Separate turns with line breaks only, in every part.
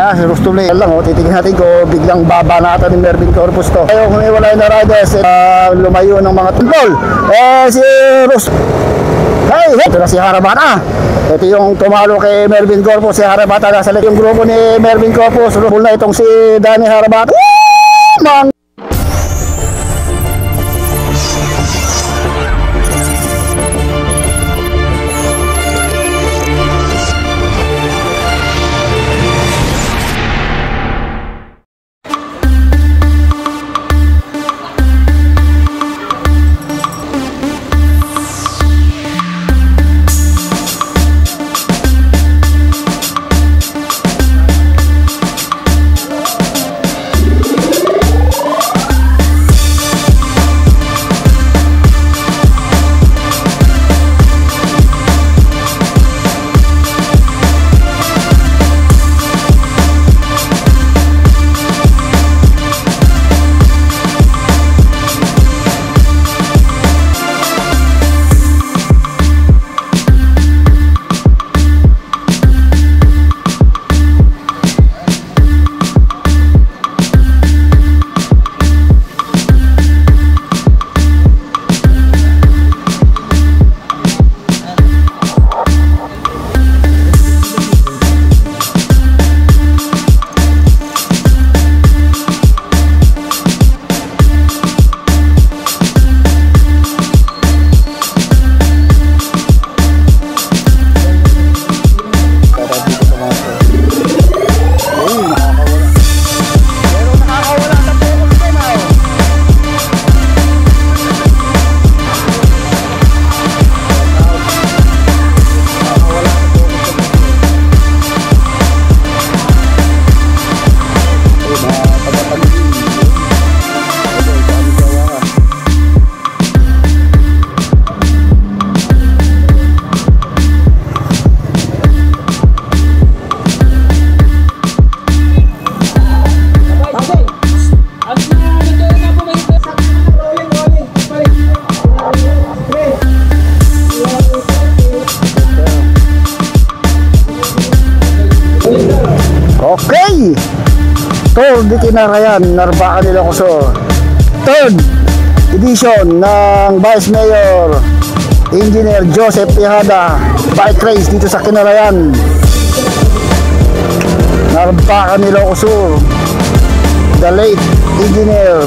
Si Rustulay lang, titignan natin ko biglang babanatan ni Mervin Corpus to. Ayaw kung iwalay na riders, lumayo ng mga tungkol. Si Rust. Hey, ito na si Harabata. Ito yung tumalo kay Mervin Corpus. Si Harabata nasa yung grupo ni Mervin Corpus. Rustul na itong si Danny Harabata. Man! Okay, Tour de Kinarayan, Narbacan de Ilocos, third edition ng Vice Mayor Engineer Joseph Tejada bike race dito sa Kinarayan, Narbacan de Ilocos. The late Engineer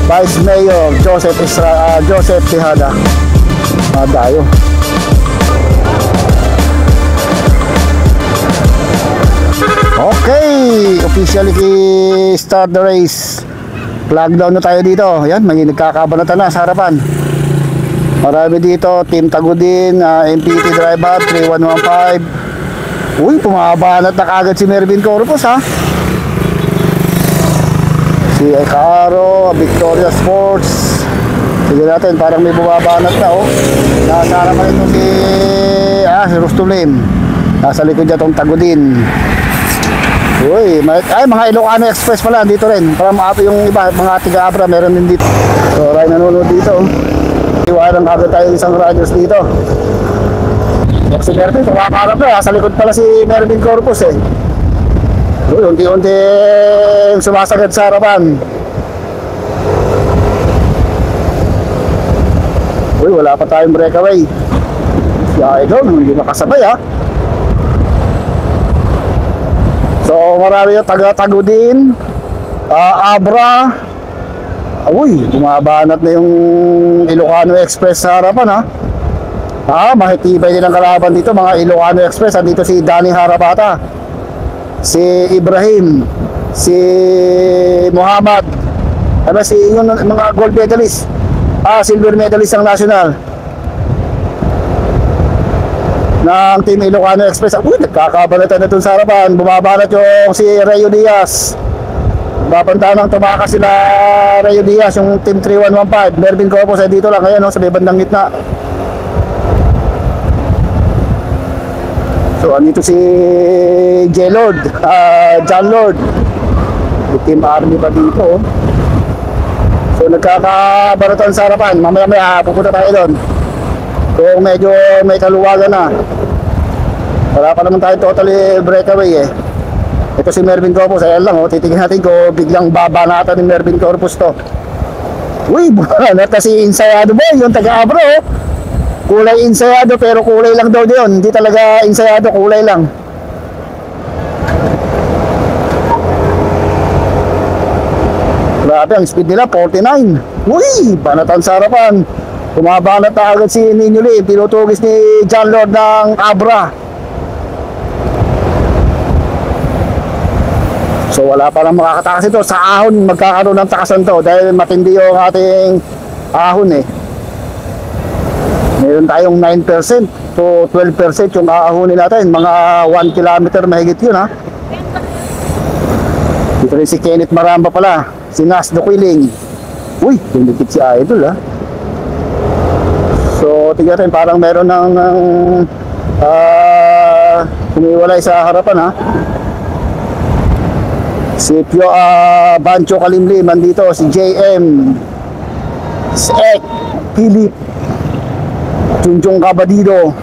Vice Mayor Joseph Tejada. Madayo. Okay, officially start the race. Flag down na tayo dito. Ayan, may nagkakabanatan na sa harapan. Marami dito, Team Tagudin, MPT driver 3115. Uy, pumabanat na kagad si Mervin Corpus, ha. Si Caro, Victoria Sports. Sige natin, parang may bumabanat na, oh. Nasa harapan ito si Rustulim. Nasa likod niya itong Tagudin. Uy, mga Ilocano Express pala dito rin. Para maapo yung iba, mga tiga-abra meron din dito. So, ray nanonood dito. Iwanan kagad tayo isang radios dito. Si Mervin, kumakarap na. Sa likod pala si Mervin Corpus, eh. Uy, unti-unti sumasagad sa harapan. Uy, wala pa tayong breakaway. Si Idol, hindi makasabay, ha. So marami yung taga-Tagudin, Abra. Uy, bumabanat na yung Ilocano Express sa harapan, ha. Mahitibay din ang kalaban dito, mga Ilocano Express. Andito si Danny Harabata, si Ibrahim, si Muhammad, si yung mga gold medalist, silver medalist ang national ng Team Ilocano Express. Uy, nagkakabanatan na dun sa harapan. Bumabanat yung si Rayo Diaz. Babanta nang tumakas sila Rayo Diaz, yung Team 3115. Mervin Corpus ay dito lang ngayon, sa may bandang gitna. So, andito si J-Lord, John Lord. Team Army pa dito. So, nagkakabanatan sa harapan. Mamaya-maya pupunta tayo doon. Kung medyo may kaluwagan na. Wala pa naman tayo totally breakaway, eh. ito si Mervin Corpus. Ayan lang, oh. Titignan natin kung biglang babanatan ni Mervin Corpus to. Uy, bumanat na si Ensayado boy, yung taga-Abra, oh. Kulay Ensayado, pero kulay lang daw yun. Hindi talaga Ensayado, kulay lang. Grabe, ang speed nila, 49. Uy, banatan sa harapan. Kumabanat na agad si Nino Lim. Pinutugis ni John Lord ng Abra. So wala pa lang makakatakas ito. Sa ahon, magkakaroon ng takasan to. Dahil matindi yung ating ahon eh. Meron tayong 9% to 12% yung aahonin natin. Mga 1 kilometer mahigit yun ha. Dito rin si Kenneth Maramba pala. Si Nas Duquiling. Uy, pinipit si Idol ha. So, tignan natin, parang meron ng humiwalay sa harapan ha. Si Pio Bancho Kalimlim, andito si JM, si Ek, Philip, Junjong Cabadido.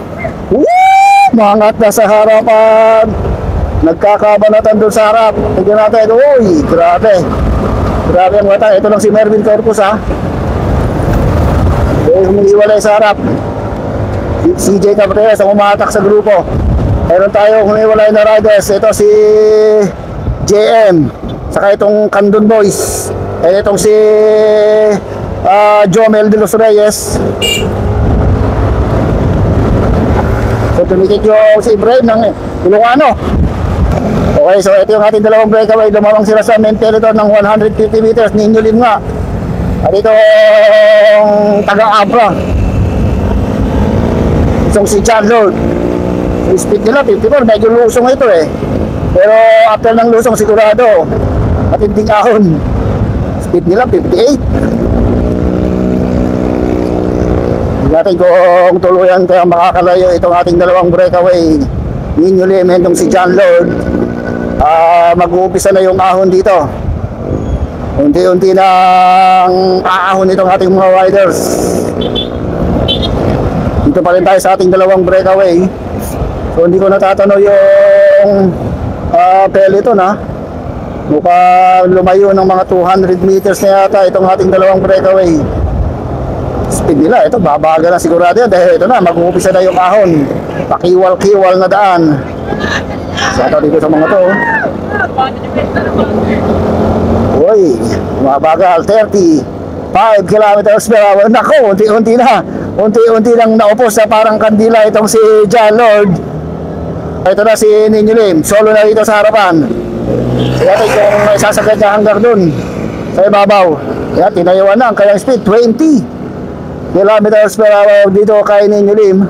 Mangat na sa harapan. Nagkakabanatan doon sa harap. Tignan natin, uy, grabe. Grabe ang mata. Ito lang si Mervin Corpus ha. Humihiwalay sa harap. CJ Cabrera ang umatak sa grupo. Meron tayo humihiwalay na riders. Ito si JM. Saka itong Candon Boys. And itong si Jomel de los Reyes. So tumikit yung si Ibrahim ng Ilocano. Okay, so ito yung ating dalawang breakaway. Lumawang sila sa main peloton ng 150 meters. Nino Lim nga. At ito ang taga-Abra. Itong si John Lord. Yung speed nila 54. Medyo lusong ito eh. Pero after ng lusong sigurado matinding ahon. Speed nila 58. Hindi natin kung tuluyan kaya makakalayo itong ating dalawang breakaway. Nino Lim, itong si John Lord. Mag-uumpisa na yung ahon dito. Unti-unti nang aahon itong ating mga riders. Dito pa rin tayo sa ating dalawang breakaway. So hindi ko natatanaw yung peloton ha. Mukhang lumayo ng mga 200 meters na yata itong ating dalawang breakaway. Speed nila, ito babaga na sigurado yan. Dahil ito na, mag-uumpisa na yung ahon. Pakiwal-kiwal na daan. Saka dito sa mga to. Uy, mabagal, 35 kilometers per hour. Nako, unti-unti na. Unti-unti lang naupos sa parang kandila itong si John Lord. Ito na si Nino Lim. Solo na dito sa harapan. Kaya kung may sasagad niya hanggang dun sa ibabaw. Kaya tinayuan na ang kanyang speed, 20 kilometers per hour dito kay Nino Lim.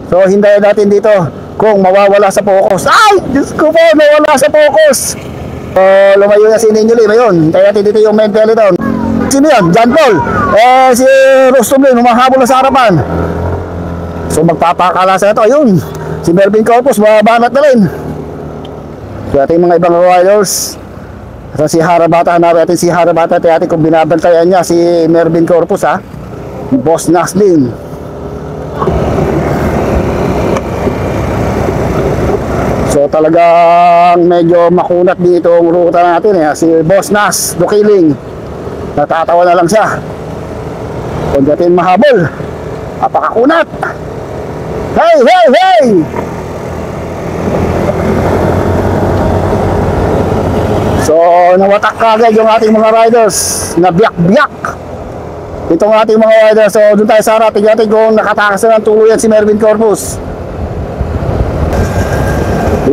So hintayin natin dito kung mawawala sa focus. Ay! Diyos ko po, mawala sa focus. Lumayo na si Nino Lim. Ayun, hintayin natin dito yung main peloton. Sino yan? John Paul. Si Rustom Lim, humahabol na sa harapan. So magpapakalasa na ito. Ayun, si Mervin Corpus, mabanat na rin. So ating mga ibang riders. So si Harabata, hanapin natin si Harabata. Tingnan kung binabantayan niya si Mervin Corpus ha. Boss Naslin. So talagang medyo makunat dito ang ruta natin eh. Si Boss Nas Duquiling, natatawa na lang siya. Kung natin mahabol, apakakunat. Hey, hey, hey! So nawatak kagad yung ating mga riders. Nabiyak-biyak itong ating mga riders. So doon tayo sa harap. Tignan natin kung nakatakas na ng tuluyan si Mervin Corpus.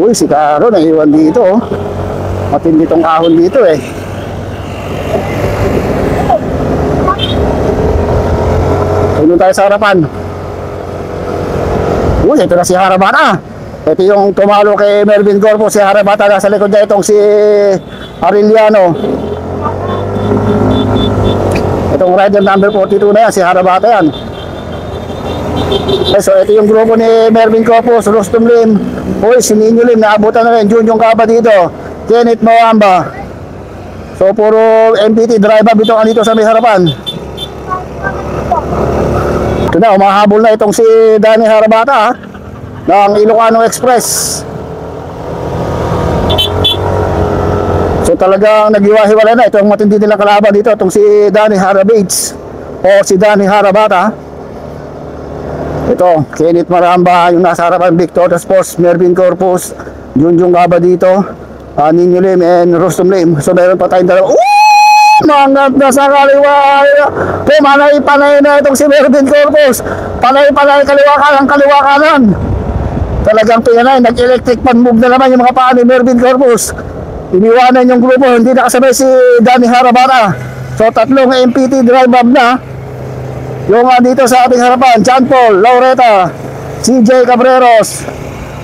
Uy, si Caro naiwan dito oh. Matindi tong ahon dito eh. Doon tayo sa harapan. Uy, ito na si Harabata. Ito yung tumalo kay Mervin Corpus. Si Harabata, nasa likod niya itong si Arellano. Itong rider number 42 na yan, si Harabata yan. Okay, so ito yung grupo ni Mervin Corpus, Rustom Lim. Uy, si Nino Lim, naabutan na rin. Junjong Cabadido, Kenneth Maramba. So puro MPT driver bitong dito sa may harapan. Ito na, umahabol na itong si Danny Harabata ng Ilocano Express. talagang naghiwa-hiwalay na. Ito ang matindi nilang kalaban dito. Itong si Danny Harabates o si Danny Harabata. Ito, Kenneth Maramba yung nasa harapan, Victoria Sports, Mervin Corpus, Junjung Gaba dito, Ninyo Lim and Rustom Lim. So meron pa tayong dalawa. Mangat na sa kaliwa. Panay na itong si Mervin Corpus. Panay kaliwa kanan. Talagang pinanay, nag-electric pan move na naman yung mga paa ni Mervin Corpus. Iniwanan yung grupo, hindi nakasabay si Danny Harabata. So tatlong MPT drive up na. Yung dito sa ating harapan, John Paul, Laureta, CJ Cabreros,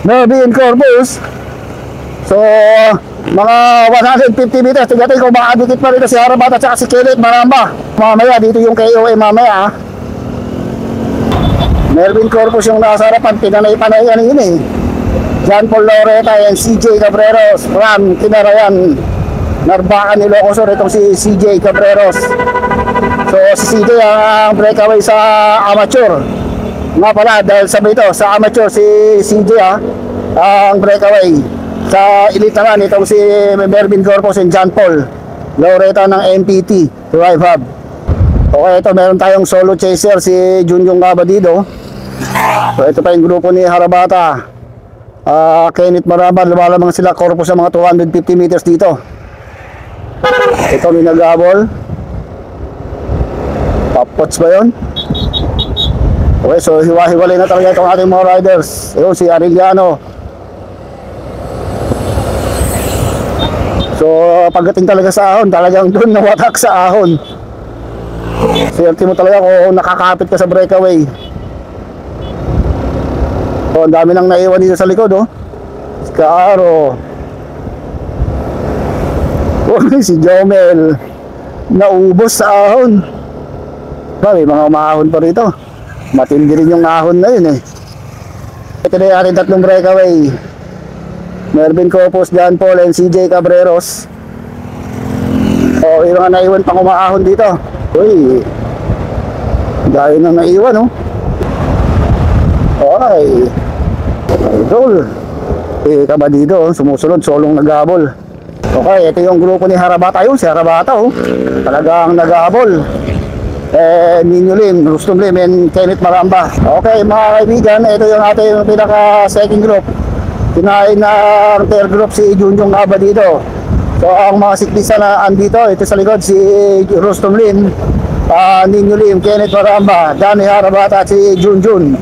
Mervin Corpus. So, mga 150 meters. Tignan kung makadikit pa rito si Harabata at si Kenneth Maramba. Mamaya, dito yung KOA mamaya. Mervin Corpus yung nasa harapan, pinanay-panay yan yun eh. John Paul, Laureta, and CJ Cabreros, Ram, Kinarayan, Narbacan, Ilocosur, itong si CJ Cabreros. So si CJ ang breakaway sa amateur. Nga pala, dahil sabi ito, sa amateur si CJ ang breakaway. Sa elite naman, itong si Mervin Corpus and John Paul, Laureta ng MPT, Drive Hub. Okay, ito meron tayong solo chaser, si Junjung Gaba dito. So ito pa yung grupo ni Harabata, Kenneth Maramba, lumalamang sila Corpus sa mga 250 meters dito. Ito may nag-abol. Papots ba yun? Okay, so hiwa-hiwalay na talaga itong ating mga riders. Ayun, si Arellano. So pagdating talaga sa ahon, talagang doon nawatak sa ahon. Swerte mo talaga kung nakakapit ka sa breakaway. So ang dami nang naiwan dito sa likod, oh. Si Kaaro. Si Jomel, naubos sa ahon. May mga umahon pa rito. Matindi rin yung ahon na yun eh. Ito na yung ating tatlong breakaway. Mervin Corpus, John Paul, and CJ Cabreros. O, yung mga naiwan pang umahon dito. Uy, dahil nang naiwan, oh. Okay. Idol. Kaba dito, sumusunod, solong naghabol. Okay, ito yung grupo ni Harabata. Ayun, si Harabata, oh. Talagang naghabol. Ninyo Lim, Rustom Lim, and Kenneth Maramba. Okay, mga kaibigan, ito yung ating pinaka-second group. Kinain na third group si Junjung Gaba dito. So, ang mga siklista na andito, ito sa likod, si Rustom Lim, Ninyo Lim, Kenneth Maramba, Danny Harabata, at si Junjun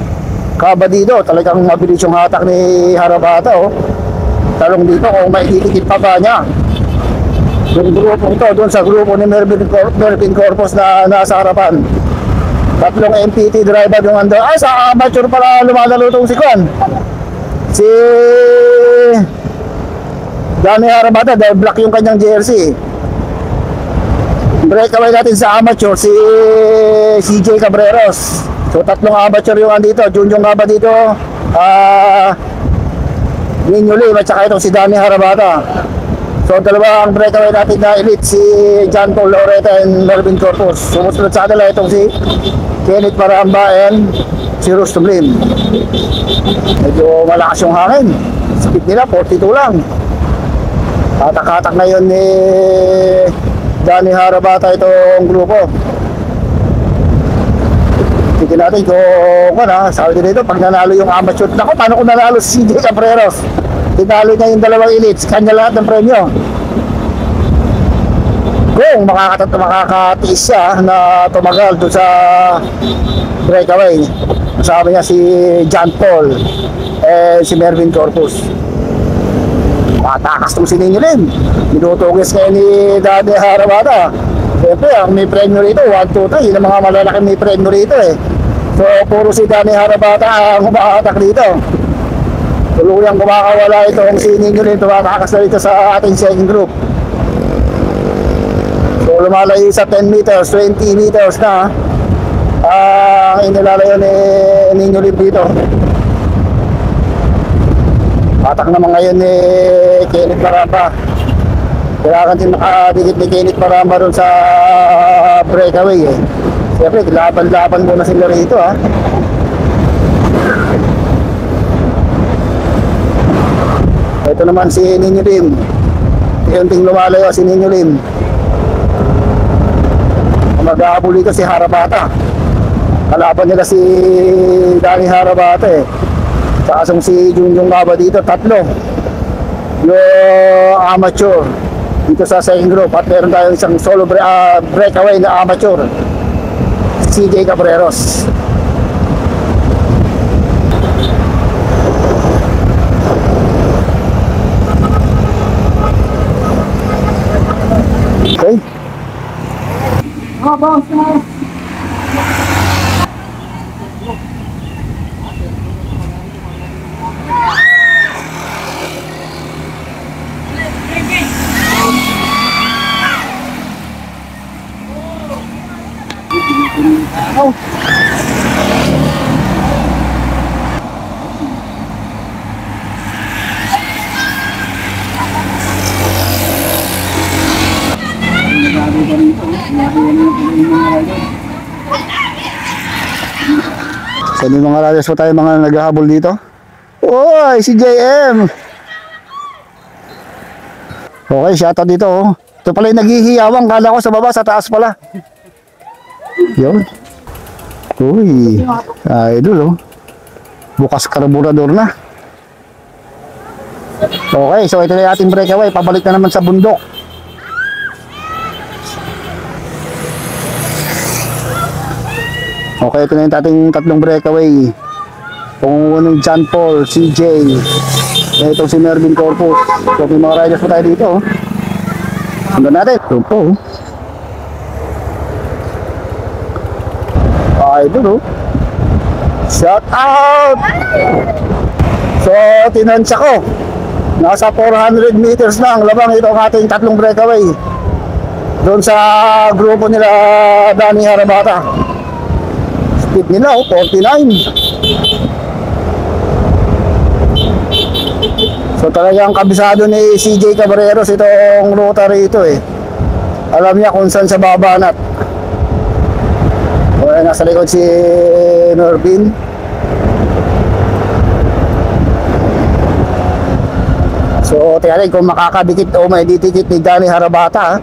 Gaba dito. Talagang mabilis yung hatak ni Harabata, oh. Talong dito kung may titikit pa ba niya. Yung grupo ito, doon sa grupo ni Mervin Corpus na nasa harapan. Tatlong MPT driver yung ando. Ay, sa amateur pala lumalaro itong si Kwan. Si Danny Harabata, dahil black yung kanyang jersey. Breakaway natin sa amateur, si CJ Cabreros. So tatlong amateur yung andito. Junjung Gaba dito, Ninyo Lim, at saka itong si Danny Harabata. So dalawa ang breakaway natin na elite, si John Paul, Laureta, and Mervin Corpus. Sumusunod sa kanila itong si Kenneth Maramba and si Rustom Lim. Medyo malakas yung hangin. Speed nila 42 lang. Hatak-hatak na yun ni Danny Harabata itong grupo. Tignan natin kung sabi dito pag nanalo yung amateur. Naku, paano kung nanalo si CJ Cabreros? Tinalo niya yung dalawang elites, kanya lahat ng premyo. Kung makakatiis siya na tumagal doon sa breakaway. Sabi niya si John Paul si Mervin Corpus. Matakas itong siningin rin. Minutugis kayo ni Danny Harabata. Siyempre, ang may premyo rito 1, 2, 3. Yun ang mga malalaking may premyo rito eh. So, puro si Danny Harabata ang umahatak dito. Tuluyang kumakawala itong siningin rin. Tumatakas na rito sa ating second group. So, lumalayo sa 10 meters, 20 meters na ang inilalayo ni Ninyo Lim dito. Patak naman ngayon ni Kenneth Maramba. Kailangan din makadikit ni Kenneth Maramba doon sa breakaway eh. Siyempre, laban-laban muna sila rito ha. Ito naman si Ninyo Lim. unti-unting lumalayo si Ninyo Lim. Mag-aabol dito si Harabata. Kalaban nila si Danny Harabata eh. Saka si Junjun Gaba dito, tatlo. Yung amateur dito sa second group. At meron tayong isang solo breakaway na amateur, CJ Cabreros. Okay. So may mga riders po tayo mga naghahabol dito. Oy, si JM. Okay, shoutout dito oh. Ito pala yung naghihiyawang, kala ko sa baba, sa taas pala. Yun. Uy, idol oh. Bukas karburador na. Okay, so ito na yung ating breakaway. Pabalik na naman sa bundok. Okay, ito na yung ating tatlong breakaway. Kung John Paul, CJ, itong si Mervin Corpus. So may mga riders po tayo dito oh. Sundan natin. Ito po oh. Idol oh. Shout out! So tinansya ko, nasa 400 meters na ang labang ito ang ating tatlong breakaway doon sa grupo nila Danny Harabata. Speed nila oh, 49. So talagang kabisado ni CJ Cabreros itong ruta rito eh. Alam niya kung saan sa babanat. Okay, nasa likod si Norvin. So tingnan kung makakadikit o may ditikit ni Danny Harabata.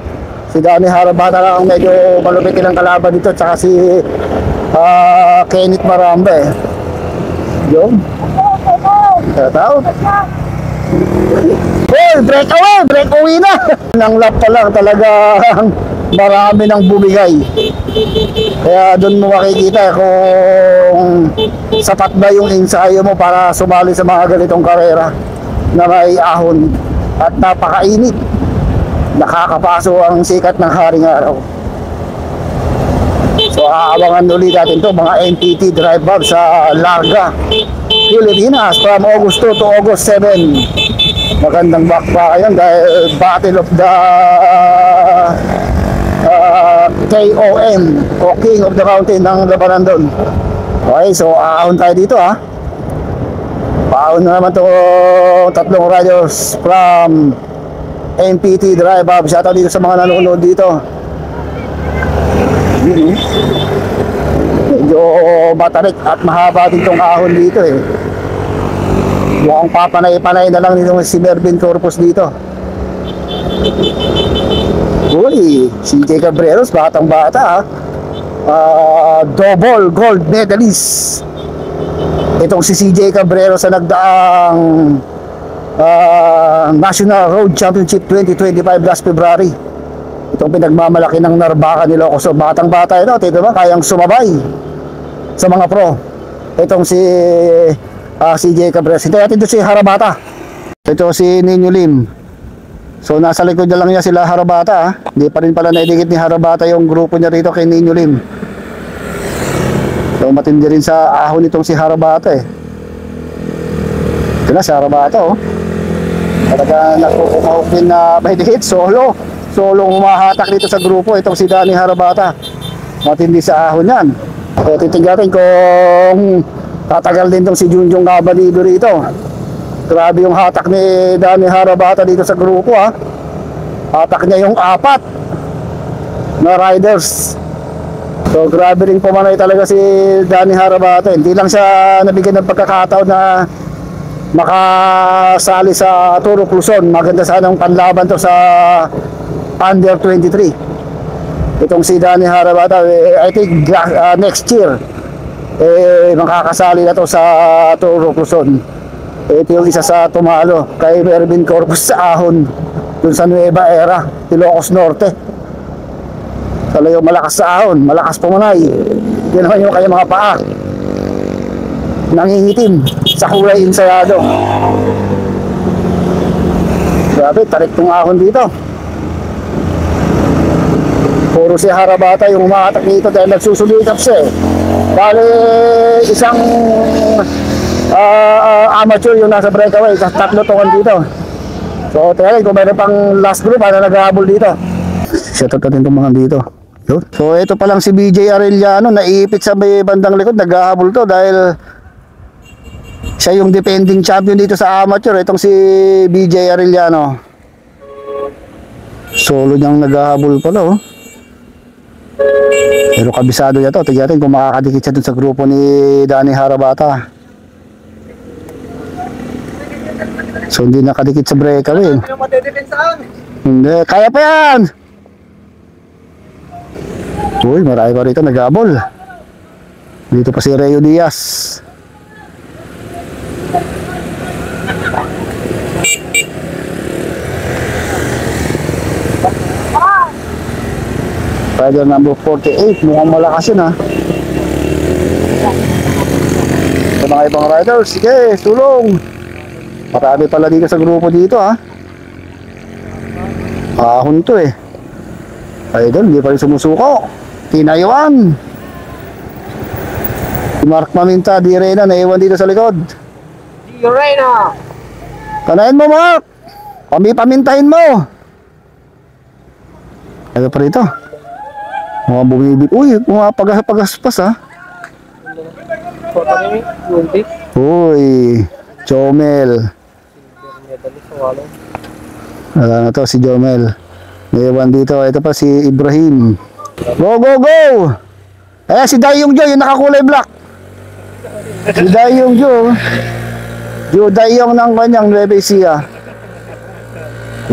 Si Danny Harabata lang ang medyo malupit ng kalaban dito, tsaka si Kenneth Maramba eh. Yun. Shout Hey, breakaway na. Nang lap pa lang talagang marami nang bumigay. Kaya doon mo makikita kung sapat ba yung ensayo mo para sumali sa mga ganitong karera na may ahon at napakainit. Nakakapaso ang sikat ng haring araw. So aabangan ulit natin to mga MPT Drive Hub sa Larga, Pilipinas from August 2 to August 7. Magandang backpackan dahil Battle of the KOM o King of the Mountain ng labanan doon. Okay, so aahon tayo dito ha. Paahon na naman to tatlong riders from MPT Drive Hub. Shoutout dito sa mga nanonood dito. Medyo matarik at mahaba din tong ahon dito eh. Mukhang papanay-panay na lang dito si Mervin Corpus dito. Uy, CJ Cabreros, batang-bata double gold medalist. Itong si CJ Cabreros sa nagdaang National Road Championship 2025 last February. Itong pinagmamalaki ng Narbacan nila ako. So batang-bata ito, diba? Kayang sumabay sa mga pro. Itong si CJ Cabreros. Ito natin si Harabata. Ito si Ninyo Lim. So nasa likod na lang niya sila Harabata. Hindi pa rin pala naidikit ni Harabata yung grupo niya rito kay Ninyo Lim. So matindi rin sa ahon itong si Harabata eh. Ito na si Harabata oh. Talaga nakukumahok din na may dikit. Solo humahatak dito sa grupo itong si Danny Harabata. Matindi sa ahon yan. So titignan kung tatagal din itong si Junjun Gaba dito. Grabe yung hatak ni Danny Harabata dito sa grupo ha. Hatak niya yung 4 na riders. So grabe rin pumanay talaga si Danny Harabata. Hindi lang siya nabigyan ng pagkakataon na makasali sa Turo Luzon. Maganda sanang panlaban to sa under 23. Itong si Danny Harabata, I think next year makakasali na to sa Turo Luzon. Ito yung isa sa tumalo kay Mervin Corpus sa Ahon dun sa Nueva Era, Ilocos Norte. Talagang malakas sa Ahon, malakas pumunay. Yan naman yung kaya mga paa, nangingitim sa kulay insayado. Grabe, tarik tong Ahon dito. Puro si Harabata yung umaatak dito dahil nagsusulikap siya. Bale, isang amateur yung nasa breakaway, tatlo tongan dito. So, tingnan kung mayroon pang last group na nag-ahabol dito. Shoutout natin itong mga dito. Yun. So, ito pa lang si BJ Arellano, naiipit sa may bandang likod, nag-ahabol to dahil siya yung defending champion dito sa amateur. Itong si BJ Arellano. Solo niyang nag-ahabol pala, oh. Pero kabisado niya to. Tignan natin kung makakadikit siya dun sa grupo ni Danny Harabata. So hindi nakadikit sa breakaway. Hindi, kaya pa yan. Uy, marami pa rito nag-abol. Dito pa si Reo Diaz. Rider number 48, mukhang malakas yun, ha. Sa mga ibang riders, sige, tulong. Marami pala dito sa grupo dito, ha. Ahon to, eh. Idol, hindi pa rin sumusuko. Tinayuan. Si Mark Maminta, di Reyna, naiwan dito sa likod.
Di Reyna!
Kanain mo, Mark. Pamintahin mo. Ano pa rito? Mga bumibig. Uy, mga pagaspas, ha. Uy, Jomel. Wala na to, si Jomel. Mayroon dito. Ito pa si Ibrahim. Go, go, go! Ayan, si Dayong Jo, yung nakakulay black. Si Dayong Jo. Yung Dayong ng kanyang Nueva Ecija.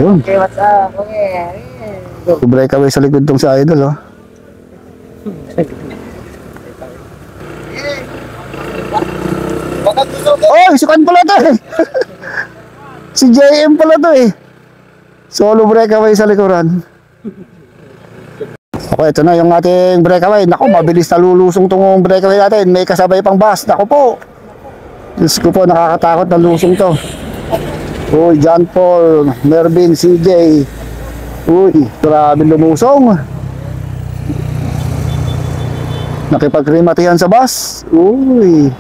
Yun.
Okay, what's up? Okay.
Breakaway sa likod tong si Idol, oh. Oh, sukan pala to, eh. Si JM pala to, eh. Solo breakaway sa likuran. Okay, ito na yung ating breakaway. Naku, mabilis na lulusong tong breakaway natin. May kasabay pang bus. Naku po. Diyos ko po, nakakatakot na lusong to. Uy, John Paul, Mervin, CJ. Uy, grabe lumusong. Nakipagrimatihan sa bus. Uy.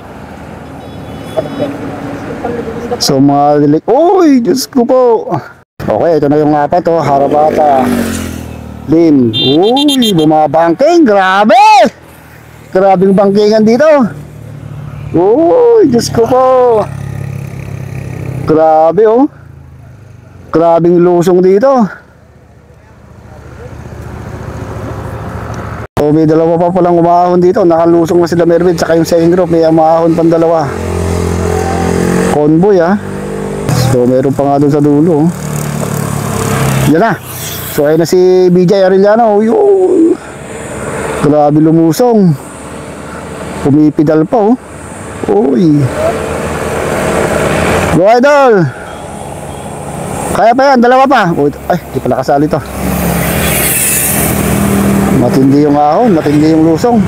So mga dilik. Uy, Diyos ko po. Okay, ito na yung apat, oh. Harabata, Lim. Uy, bumabangking. Grabe. Grabing bangkingan dito. Uy, Diyos ko po. Grabe, oh. Grabing lusong dito. So may dalawa pa palang umahon dito. Nakalusong na sila Mervin. Tsaka yung second group, may umahon pang dalawa. Convoy, ha. So meron pa nga dun sa dulo, oh. Yan na. So ayun na si BJ Arellano. Uy, grabe lumusong. Pumipidal pa, oh. Uy. Go, Idol. Kaya pa yan, dalawa pa. Uy, ay, di pala kasali to. Matindi yung ahon, matindi yung lusong.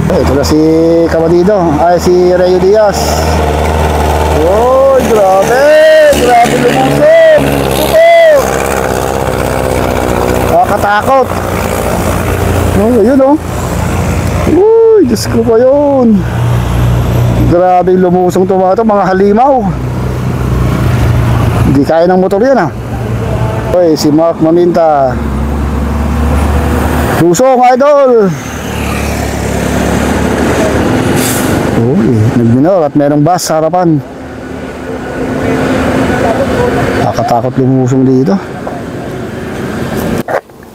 Ito na si Kabadido. Ay, si Reo Diaz. Uy, grabe. Grabe lumusong. Nakakatakot. Oh, yun, oh. Uy, Diyos ko pa yun. Grabe lumusong tumato, mga halimaw. Hindi kaya ng motor yan, ah. Uy, si Mark Maminta. Lusong, Idol. Uy, nagminor at merong bus sa harapan. Nakakatakot lumusong dito.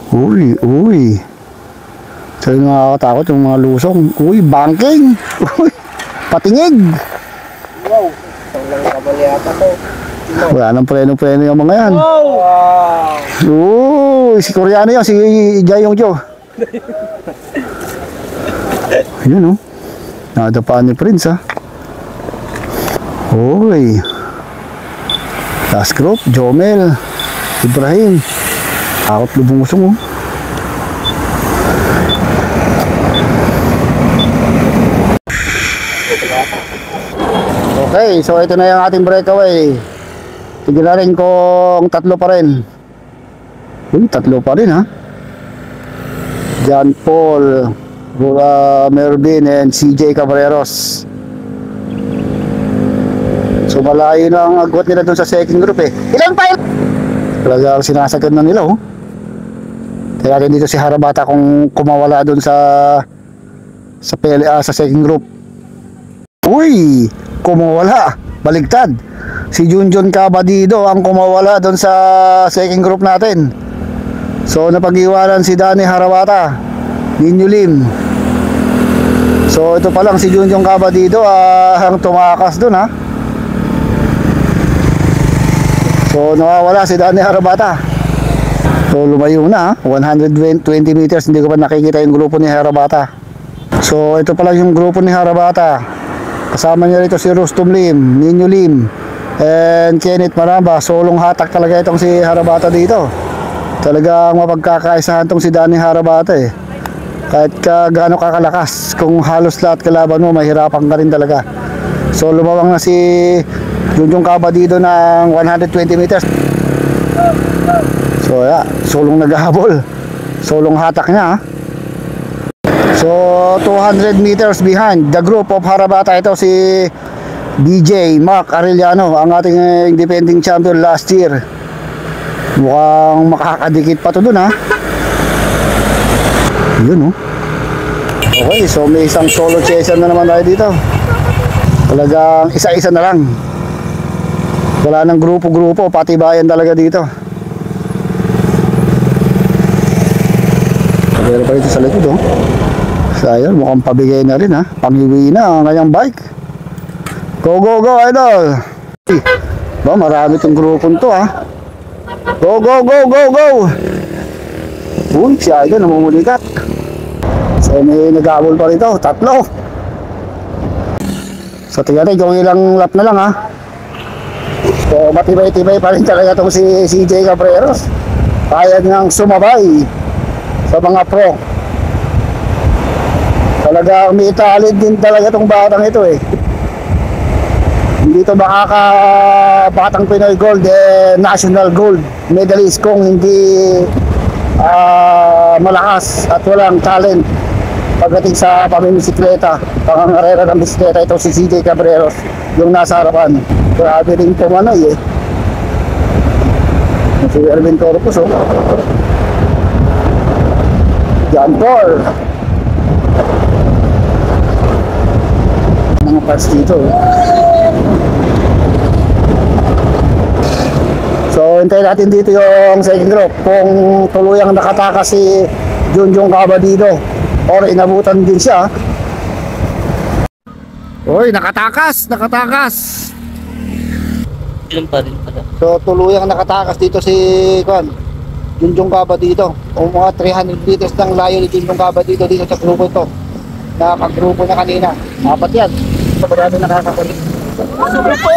Uy, uy. So yung nakakatakot yung mga lusong. Uy, banking. Uy, patingig.
Wow. Mali ata to.
Wala nang preno-preno yung mga yan.
Wow!
Uy, si Koreano yan, si Jayong Jo. Yun, oh. Nadapaan ni Prince, ha. Uy. Last group, Jomel, Ibrahim. Akot lubungusong, oh. Okay, so ito na yung ating breakaway. Tignan rin kung tatlo pa rin. Uy, tatlo pa rin, ha. John Paul, Mervin, and CJ Cabreros. So malayo na ang agwat nila dun sa second group, eh. Ilan pa yun? Talagang sinasagad na nila, oh. Kaya rin dito si Harabata kung kumawala dun sa second group. Uy, kumawala. Baligtad. Si Junjun Cabadido ang kumawala doon sa second group natin. So napag-iwanan si Danny Harabata, Ninyo Lim. So ito pa lang si Junjun Cabadido ang tumakas doon, ha. So nawawala si Danny Harabata. So lumayo na, 120 meters. Hindi ko pa nakikita yung grupo ni Harabata. So ito pa lang yung grupo ni Harabata. Kasama niya rito si Rustum Lim, Ninyo Lim, and Kenneth Maramba. Solong hatak talaga itong si Harabata dito. Talagang mapagkakaisahan itong si Danny Harabata, eh. Kahit gaano kakalakas, kung halos lahat kalaban mo, mahirapan ka rin talaga. So lumawang na si Junjun Cabadido ng 120 meters. So yeah, solong naghahabol. Solong hatak niya, ha. So 200 meters behind the group of Harabata, ito si BJ Mark Arellano, ang ating defending champion last year. Mukhang makakadikit pa to dun, ha. Yun, oh. Okay, so may isang solo chaser na naman tayo dito. Talagang isa-isa na lang. Wala nang grupo-grupo, pati bayan talaga dito. Pero pa ito sa likod, oh. Sayang, mukhang pabigay na rin, ha. Pangiwi na ang kanyang bike. Go, go, go, idol. Ba, marami itong grupon to, ha. Go, go, go, go, go. Uy, si idol namumulikat. So may nag-aabol pa rito, tatlo. So tingnan natin kung ilang lap na lang, ha. So matibay-tibay pa rin talaga itong si CJ Cabreros. Kaya ngang sumabay sa mga pro. Talaga umiitalid din talaga itong batang ito, eh. Hindi ito batang Pinoy Gold, national gold medalist kung hindi malakas at walang talent pagdating sa pamimisikleta, pangangarera ng bisikleta. Ito si CJ Cabreros, yung nasa harapan. Grabe rin pumanoy, eh. Si Erwin Corpus, oh. John Paul. Mga parts dito, eh. So hintayin natin dito yung second group kung tuluyang nakatakas si Junjun Cabadido or inabutan din siya. Uy, nakatakas.
Ilan pa rin pala.
So tuluyang nakatakas dito si Junjun Cabadido. O mga 300 meters ng layo ni Junjun Cabadido dito sa grupo ito. Nakakagrupo na kanina. Apat yan. Sabarado nakakakulit. Sa grupo!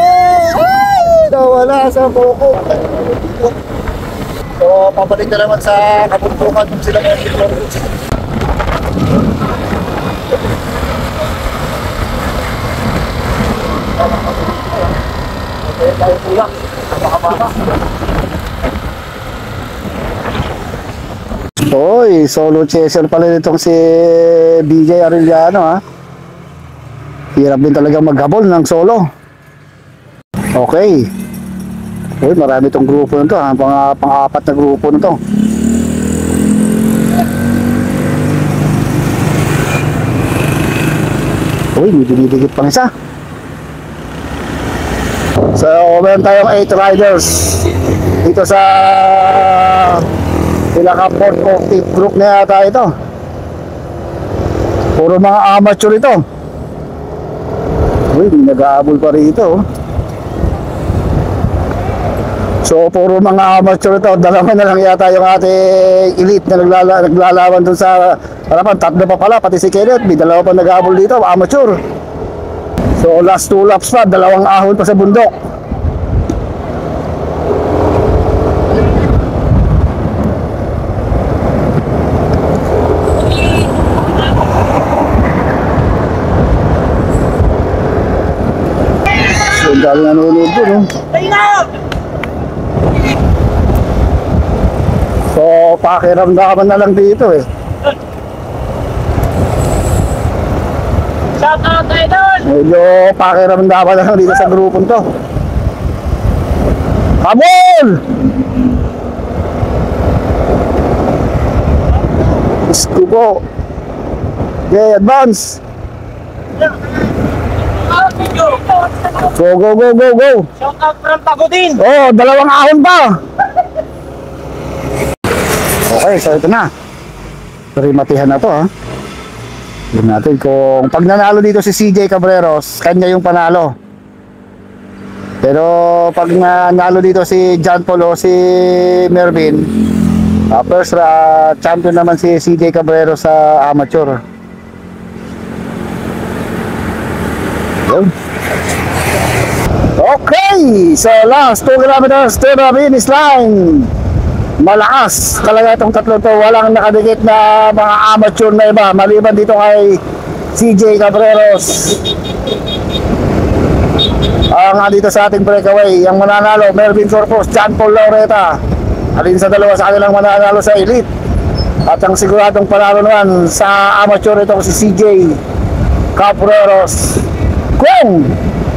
Nawala sa buko. So pabalik na naman sa kabuntukan kung sila mga Corpus. Okay, tayo pulang. Napakababa. Hoy, solo chaser pala nitong si BJ Arellano, ha. Hirap din talaga maghabol ng solo. Okay. Uy, marami itong grupo nito, ha. Pang-apat na grupo nito. Uy, may dinidikit pang isa. So, meron tayong 8 riders dito sa pinaka-4 group na yata ito. Puro mga amateur ito. Uy, may nag-aabol pa rito, oh. So, puro mga amateur ito. Dalawa na lang yata yung ating elite na naglalaban dun sa harapan. Tatlo pa pala, pati si Kenneth. May dalawa pa nag-aabol dito, amateur. So, last 2 laps pa, dalawang ahon pa sa bundok. So, dami nanonood po, no? So, pakiramdaman na lang dito eh.
Shout out, idol!
Medyo pakiramdaman na lang dito sa grupong to. Hamon! Isko po. Okay, advance. Go, go, go, go, go.
Shout out from Tagudin!
Oh, dalawang ahon pa. Okay, so ito na. Rimatihan na to, ha. Tignan natin kung pag nanalo dito si CJ Cabreros, kanya yung panalo. Pero pag nanalo dito si John Paul o si Mervin, first champion naman si CJ Cabreros sa amateur. Yun. Okay, so last 2 kilometers to the finish line. Malakas talaga itong tatlo to. Walang nakadikit na mga amateur na iba maliban dito kay CJ Cabreros. Nga dito sa ating breakaway, ang mananalo Mervin Corpus, John Paul Laureta. Alin sa dalawa sa kanilang mananalo sa elite. At ang siguradong panalo naman sa amateur itong si CJ Cabreros. Kung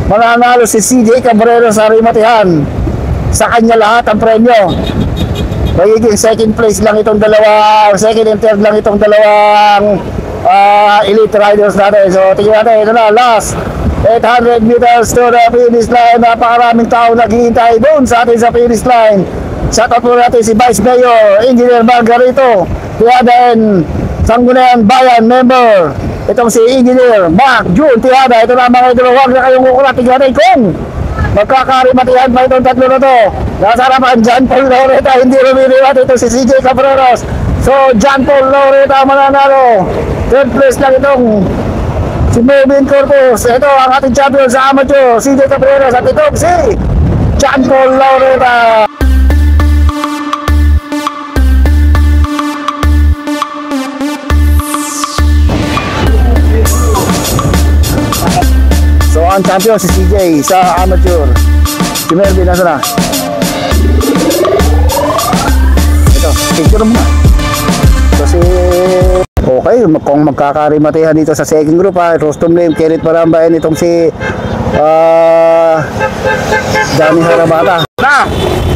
mananalo si CJ Cabreros sa rimatihan, sa kanya lahat ang premyo. Magiging second place lang itong dalawang, second and third lang itong dalawang elite riders natin. So tingnan natin, ito na, last 800 meters to the finish line. Napakaraming tao naghihintay doon sa atin sa finish line. Shoutout po natin si Vice Mayor Engineer Margarito Tiada, Sangguniang Bayan member. Itong si Engineer Mark June Tiada. Ito na mga idolo, huwag na kayong kukulat. Tingnan natin kung magkakarimatihan pa itong tatlo na to. Nasa harapan, John Paul Laureta, hindi rumiliwat. Ito si CJ Cabreros. So, John Paul Laureta mananalo. Third place lang itong si Mervin Corpus. Ito ang ating champion sa amateur, CJ Cabreros. At itong si John Paul Laureta. So, ang champion si CJ sa amateur. Si Mervin, nasa na? Ito, picture mo na. So, okay, kung magkakarimatihan dito sa second group, Rostom Lim, Kenneth Parambayan, itong si Danny Harabata. Na!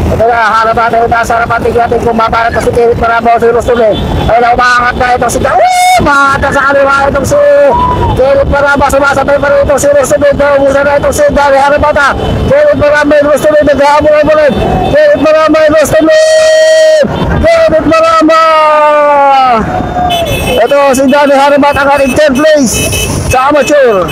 Ito na, Harabata yung nasa harapan. Tignan natin kung maparat na si Kenneth Parambayan o si Rostom Lim. Ayun na, umaangat na itong si umaangat sa kaliwa itong si Kenneth Parambayan. Sumasabay pa rin itong si Rostom Lim. Umusan na itong si Danny Harabata. Kenneth Parambayan, Rostom Lim, nag-aamulan. Kenneth Parambayan, Rostom Lim! Kenneth Parambayan! Ito si Danny Harabata ang ating 10th place sa amateur.